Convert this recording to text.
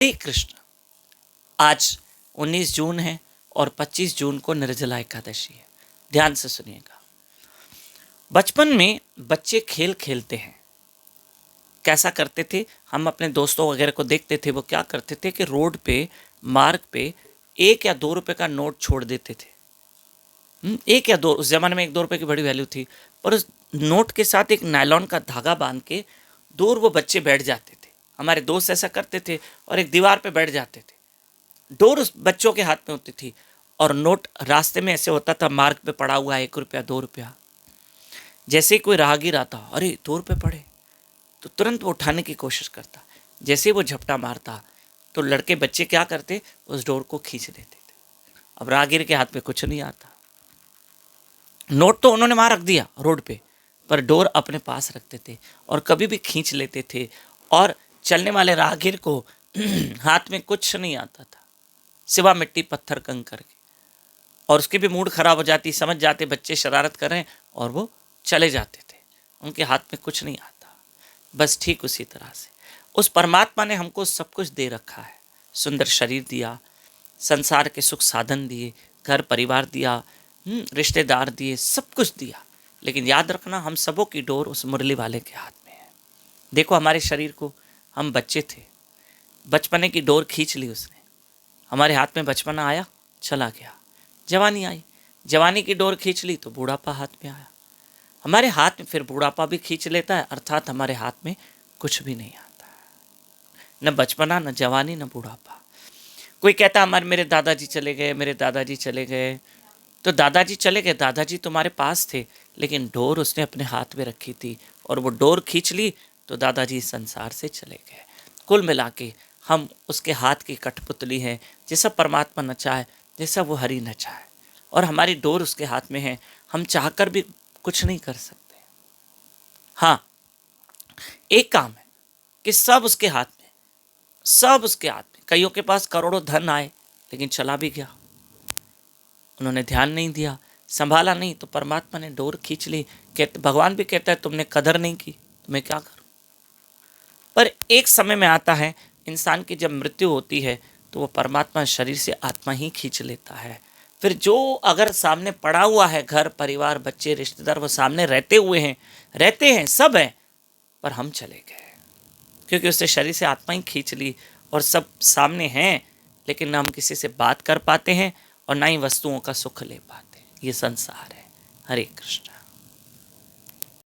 हरे कृष्ण। आज 19 जून है और 25 जून को निर्जला एकादशी है। ध्यान से सुनिएगा। बचपन में बच्चे खेल खेलते हैं। कैसा करते थे, हम अपने दोस्तों वगैरह को देखते थे, वो क्या करते थे कि रोड पे, मार्ग पे 1 या 2 रुपए का नोट छोड़ देते थे। 1 या 2, उस जमाने में 1-2 रुपए की बड़ी वैल्यू थी। और उस नोट के साथ एक नायलॉन का धागा बांध के दूर वो बच्चे बैठ जाते थे। हमारे दोस्त ऐसा करते थे और एक दीवार पे बैठ जाते थे। डोर उस बच्चों के हाथ में होती थी और नोट रास्ते में ऐसे होता था, मार्ग पे पड़ा हुआ 1 रुपया 2 रुपया। जैसे ही कोई राहगीर आता, अरे 2 रुपये पड़े, तो तुरंत वो उठाने की कोशिश करता। जैसे ही वो झपटा मारता तो लड़के बच्चे क्या करते, उस डोर को खींच देते थे। अब राहगीर के हाथ में कुछ नहीं आता। नोट तो उन्होंने वहां रख दिया रोड पे, पर डोर अपने पास रखते थे और कभी भी खींच लेते थे। और चलने वाले राहगीर को हाथ में कुछ नहीं आता था सिवा मिट्टी पत्थर कंकर के। और उसके भी मूड खराब हो जाती, समझ जाते बच्चे शरारत कर रहे हैं और वो चले जाते थे। उनके हाथ में कुछ नहीं आता। बस ठीक उसी तरह से उस परमात्मा ने हमको सब कुछ दे रखा है। सुंदर शरीर दिया, संसार के सुख साधन दिए, घर परिवार दिया, रिश्तेदार दिए, सब कुछ दिया। लेकिन याद रखना, हम सबों की डोर उस मुरली वाले के हाथ में है। देखो हमारे शरीर को, हम बच्चे थे, बचपने की डोर खींच ली उसने। हमारे हाथ में बचपना आया, चला गया। जवानी आई, जवानी की डोर खींच ली तो बूढ़ापा हाथ में आया। हमारे हाथ में फिर बूढ़ापा भी खींच लेता है, अर्थात हमारे हाथ में कुछ भी नहीं आता है। न बचपना, न जवानी, न बूढ़ापा। कोई कहता हमारे मेरे दादाजी चले गए, मेरे दादाजी चले गए। तो दादाजी चले गए, दादाजी तुम्हारे पास थे, लेकिन डोर उसने अपने हाथ में रखी थी और वो डोर खींच ली तो दादाजी इस संसार से चले गए। कुल मिला के हम उसके हाथ की कठपुतली हैं। जैसा परमात्मा नचा है, जैसा वो हरि नचा है, और हमारी डोर उसके हाथ में है। हम चाहकर भी कुछ नहीं कर सकते। हाँ, एक काम है कि सब उसके हाथ में, सब उसके हाथ में। कईयों के पास करोड़ों धन आए लेकिन चला भी गया, उन्होंने ध्यान नहीं दिया, संभाला नहीं, तो परमात्मा ने डोर खींच ली। भगवान भी कहता है तुमने कदर नहीं की तो मैं क्या करूं। पर एक समय में आता है, इंसान की जब मृत्यु होती है तो वो परमात्मा शरीर से आत्मा ही खींच लेता है। फिर जो अगर सामने पड़ा हुआ है, घर परिवार बच्चे रिश्तेदार, वो सामने रहते हैं सब हैं, पर हम चले गए क्योंकि उससे शरीर से आत्मा ही खींच ली। और सब सामने हैं लेकिन ना हम किसी से बात कर पाते हैं और ना ही वस्तुओं का सुख ले पाते। ये संसार है। हरे कृष्ण।